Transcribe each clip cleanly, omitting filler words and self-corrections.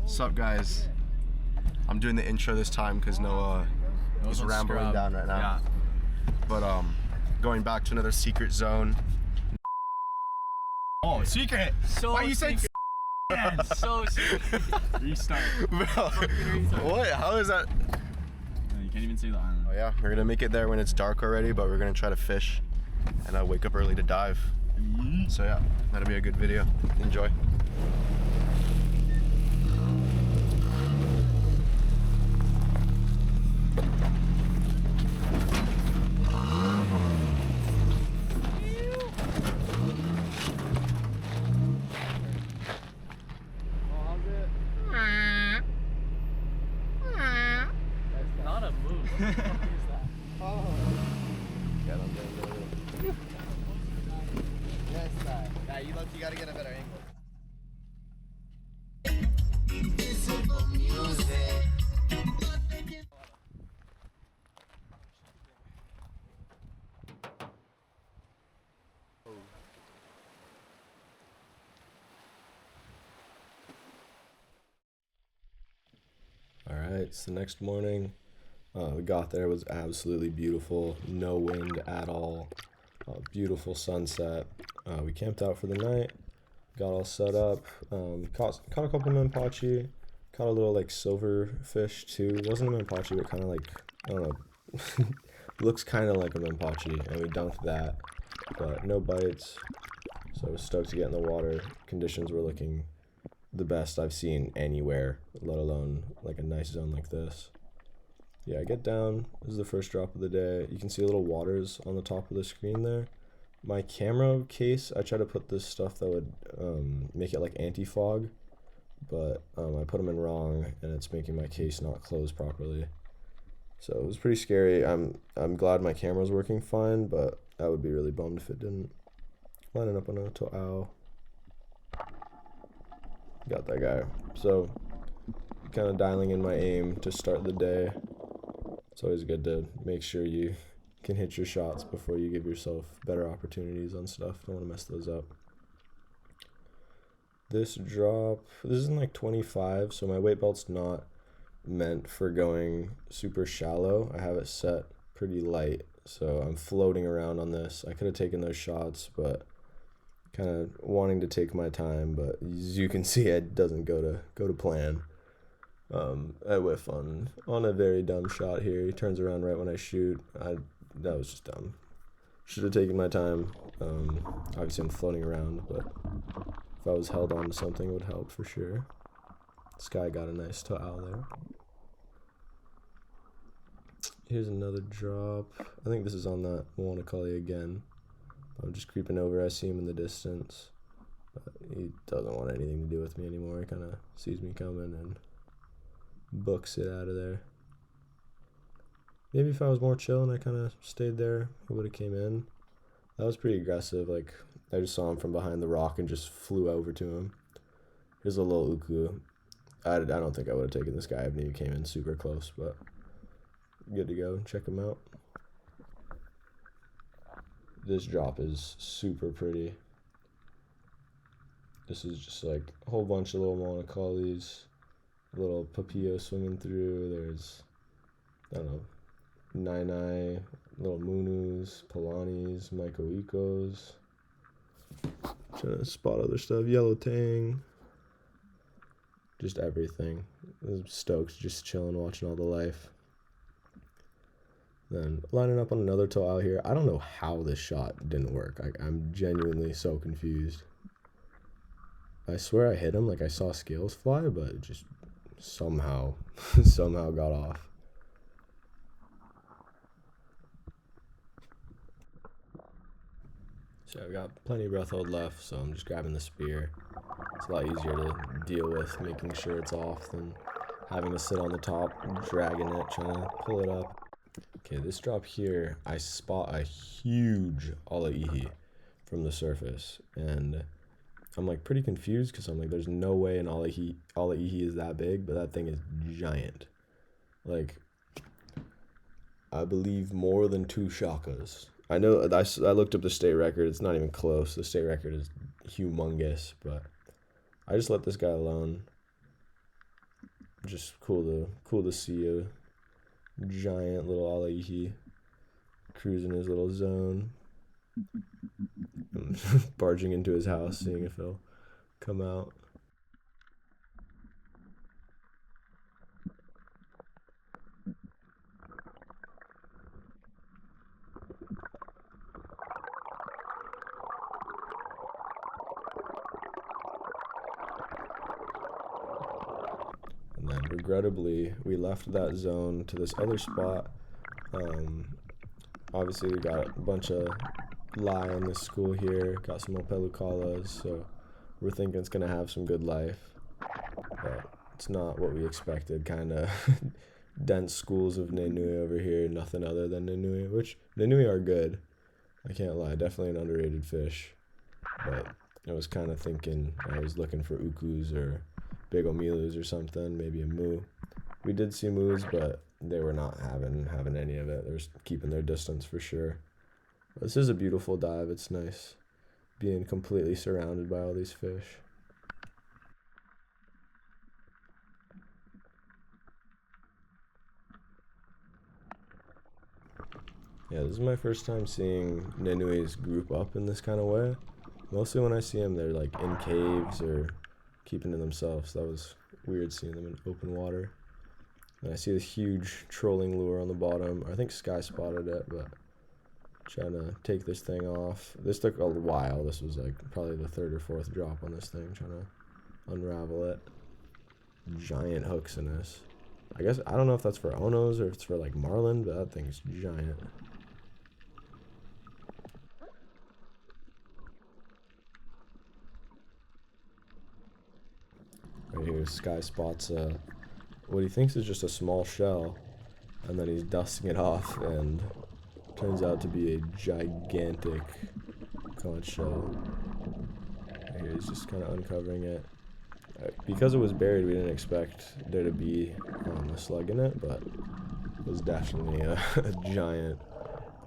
Sup guys, I'm doing the intro this time because Noah is rambling down right now. Yeah. But going back to another secret zone. Oh, secret! So why are you saying man, so secret. Restart. Bro, what? How is that? No, you can't even see the island. Oh yeah, we're gonna make it there when it's dark already, but we're gonna try to fish and wake up early to dive. So yeah, that'll be a good video. Enjoy. Not a move. What the fuck is that? Oh. Get on there. Yes, sir. Yeah, you gotta get a better angle. Alright, it's the next morning. We got there, it was absolutely beautiful, no wind at all, beautiful sunset. We camped out for the night, got all set up, caught a couple menpachi, caught a little like silver fish too. It wasn't a menpachi, but kind of like, I don't know, looks kind of like a menpachi, and we dunked that, but no bites. So I was stoked to get in the water. Conditions were looking the best I've seen anywhere, let alone like a nice zone like this. Yeah, I get down. This is the first drop of the day. You can see little waters on the top of the screen there. My camera case, I tried to put this stuff that would make it like anti-fog, but I put them in wrong, and it's making my case not close properly. So it was pretty scary. I'm glad my camera's working fine, but I would be really bummed if it didn't. Lining up on a to'au. Got that guy. So kind of dialing in my aim to start the day. It's always good to make sure you can hit your shots before you give yourself better opportunities on stuff. Don't want to mess those up. This drop, this is in like 25, so my weight belt's not meant for going super shallow. I have it set pretty light, so I'm floating around on this. I could have taken those shots, but kind of wanting to take my time, but as you can see, it doesn't go to plan. I whiff on a very dumb shot here. He turns around right when I shoot. That was just dumb. Should have taken my time. Obviously I'm floating around, but if I was held on to something, it would help for sure. This guy got a nice to'au there. Here's another drop. I think this is on that Gyotaku again. I'm just creeping over. I see him in the distance, but he doesn't want anything to do with me anymore. He kind of sees me coming and books it out of there. Maybe if I was more chill and I kind of stayed there, he would have came in. That was pretty aggressive. Like, I just saw him from behind the rock and just flew over to him. Here's a little uku. I don't think I would have taken this guy if he came in super close, but good to go. Check him out. This drop is super pretty. This is just like a whole bunch of little monocollies, little papillo swimming through. There's, I don't know, nai, little munus, palanis, mycoicos. Trying to spot other stuff. Yellow tang. Just everything. I'm stoked, just chilling, watching all the life. Then lining up on another to'au here. I don't know how this shot didn't work. I'm genuinely so confused. I swear I hit him, like I saw scales fly, but it just somehow got off. So I've got plenty of breath hold left, so I'm just grabbing the spear. It's a lot easier to deal with making sure it's off than having to sit on the top, dragging it, trying to pull it up. Okay, this drop here, I spot a huge alaihi from the surface, and I'm like pretty confused because I'm like, there's no way an alaihi is that big, but that thing is giant. Like, I believe more than 2 shakas. I know, I looked up the state record, it's not even close. The state record is humongous, but I just let this guy alone. just cool to see a giant little alaihi cruising his little zone, barging into his house, seeing if he'll come out. And then regrettably, we left that zone to this other spot. Obviously, we got a bunch of lie in this school here, got some opelucalas, so we're thinking it's going to have some good life. But it's not what we expected, kind of dense schools of Nenui over here, nothing other than Nenui, which Nenui are good. I can't lie, definitely an underrated fish. But I was kind of thinking, I was looking for ukus or big omilus or something, maybe a moo. We did see moos, but they were not having any of it. They were keeping their distance for sure. But this is a beautiful dive. It's nice being completely surrounded by all these fish. Yeah, this is my first time seeing Nenuis group up in this kind of way. Mostly when I see them, they're like in caves or keeping to themselves. That was weird seeing them in open water. And I see this huge trolling lure on the bottom. I think Sky spotted it, but trying to take this thing off. This took a while. This was like probably the third or fourth drop on this thing, trying to unravel it. Giant hooks in this. I guess, I don't know if that's for Onos or if it's for like marlin, but that thing's giant. Right here, Sky spots what he thinks is just a small shell, and then he's dusting it off, and turns out to be a gigantic conch shell. Right here, he's just kind of uncovering it. Because it was buried, we didn't expect there to be a slug in it, but it was definitely a giant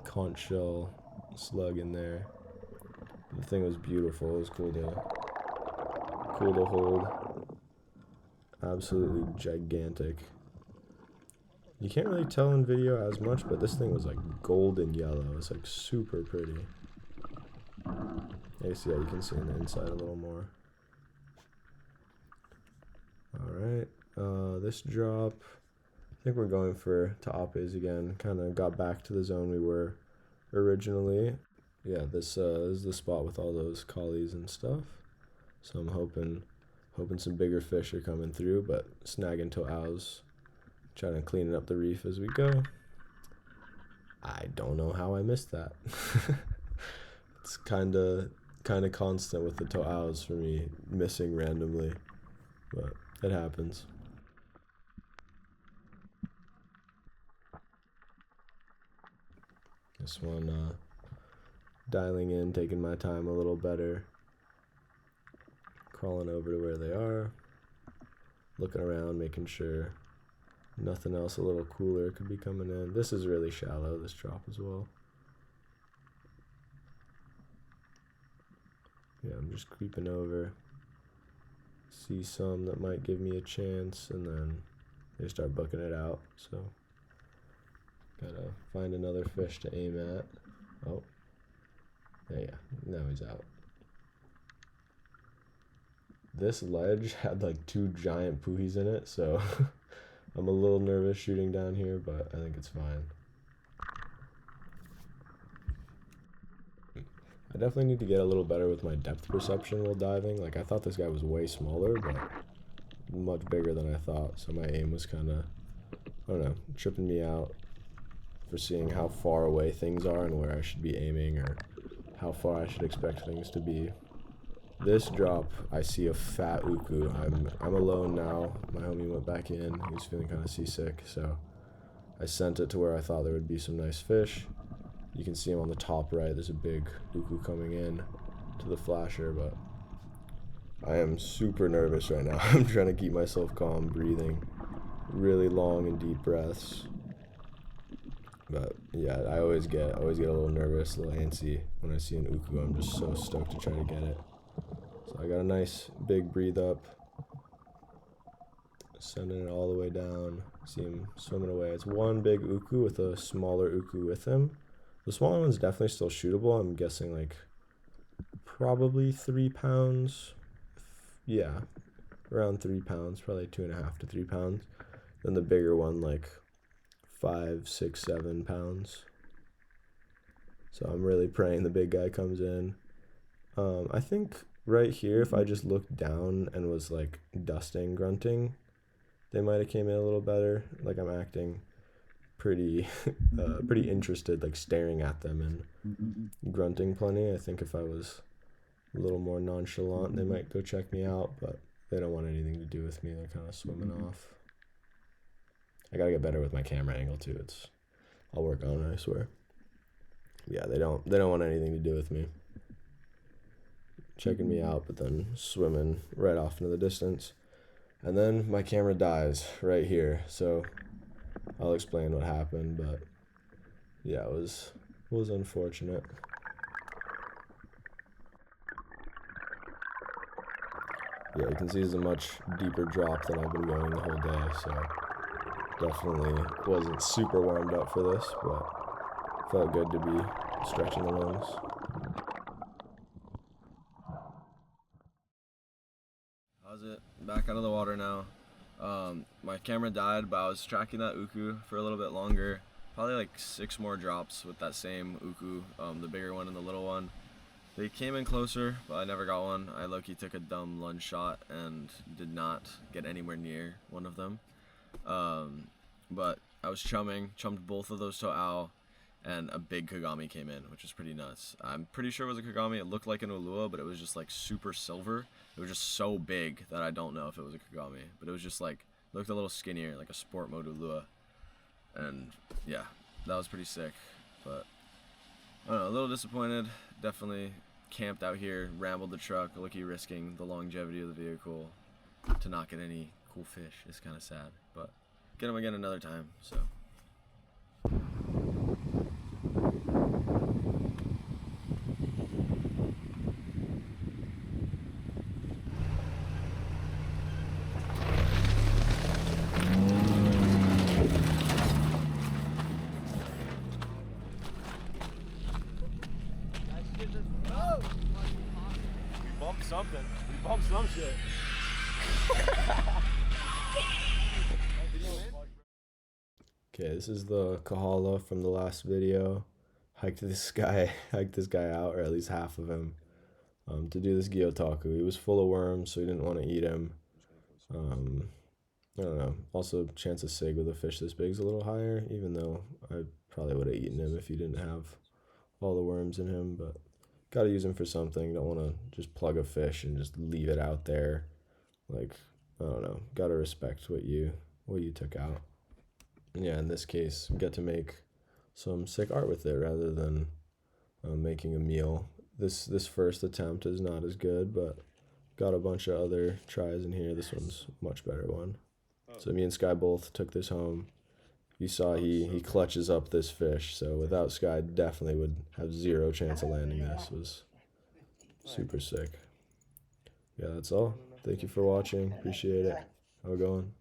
conch shell slug in there. The thing was beautiful. It was cool to hold. Absolutely gigantic. You can't really tell in video as much, but this thing was like golden yellow. It's like super pretty. I guess, yeah, you can see on the inside a little more. Alright, this drop, I think we're going for Ta'apes again. Kind of got back to the zone we were originally. Yeah, this is the spot with all those collies and stuff. So I'm hoping some bigger fish are coming through, but snagging to'aus, trying to clean up the reef as we go. I don't know how I missed that. It's kind of constant with the to'aus for me, missing randomly, but it happens. This one, dialing in, taking my time a little better. Crawling over to where they are, looking around, making sure nothing else a little cooler could be coming in. This is really shallow, this drop as well. Yeah, I'm just creeping over, see some that might give me a chance, and then they start booking it out, so gotta find another fish to aim at. Oh, yeah, now he's out. This ledge had like 2 giant puhis in it, so I'm a little nervous shooting down here, but I think it's fine. I definitely need to get a little better with my depth perception while diving. Like, I thought this guy was way smaller, but much bigger than I thought, so my aim was kind of, I don't know, tripping me out for seeing how far away things are and where I should be aiming or how far I should expect things to be. This drop, I see a fat uku. I'm alone now. My homie went back in. He was feeling kind of seasick, so I sent it to where I thought there would be some nice fish. You can see him on the top right. There's a big uku coming in to the flasher, but I am super nervous right now. I'm trying to keep myself calm, breathing really long and deep breaths. But yeah, I always get a little nervous, a little antsy when I see an uku. I'm just so stoked to try to get it. So I got a nice big breathe up. sending it all the way down. See him swimming away. It's one big uku with a smaller uku with him. The smaller one's definitely still shootable. I'm guessing like probably 3 pounds. Yeah, around 3 pounds, probably 2.5 to 3 pounds. Then the bigger one like 5, 6, 7 pounds. So I'm really praying the big guy comes in. I think right here, if I just looked down and was like dusting, grunting, they might have came in a little better. Like I'm acting pretty, pretty interested, like staring at them and grunting plenty. I think if I was a little more nonchalant, they might go check me out, but they don't want anything to do with me. They're kind of swimming off. I gotta get better with my camera angle too. I'll work on it, I swear. Yeah, they don't want anything to do with me. Checking me out, but then swimming right off into the distance. And then my camera dies right here. So I'll explain what happened, but yeah, it was unfortunate. Yeah, you can see it's a much deeper drop than I've been going the whole day, so definitely wasn't super warmed up for this, but felt good to be stretching the lungs. How's it? Back out of the water now. My camera died, but I was tracking that uku for a little bit longer. Probably like 6 more drops with that same uku, the bigger one and the little one. They came in closer, but I never got one. I low-key took a dumb lunge shot and did not get anywhere near one of them. But I was chummed both of those to owl, and a big kagami came in, which was pretty nuts. I'm pretty sure it was a kagami. It looked like an ulua, but it was just like super silver. It was just so big that I don't know if it was a kagami, but it was just like, looked a little skinnier, like a sport mode ulua. And yeah, that was pretty sick, but I don't know, a little disappointed. Definitely camped out here, rambled the truck, lucky risking the longevity of the vehicle to not get any cool fish. It's kind of sad, but get them again another time, so. Something. We bumped some shit. Okay, this is the Kahala from the last video. Hiked this guy out, or at least half of him, to do this Gyotaku. He was full of worms, so he didn't want to eat him. I don't know. Also, chance of sig with a fish this big is a little higher, even though I probably would have eaten him if he didn't have all the worms in him, but gotta use him for something. Don't want to just plug a fish and just leave it out there. Like, I don't know. Gotta respect what you took out. And yeah, in this case, get to make some sick art with it rather than making a meal. This first attempt is not as good, but got a bunch of other tries in here. This one's a much better one. So me and Sky both took this home. You saw he clutches up this fish, so without Sky, definitely would have 0 chance of landing this. It was super sick. Yeah, that's all. Thank you for watching. Appreciate it. How it going?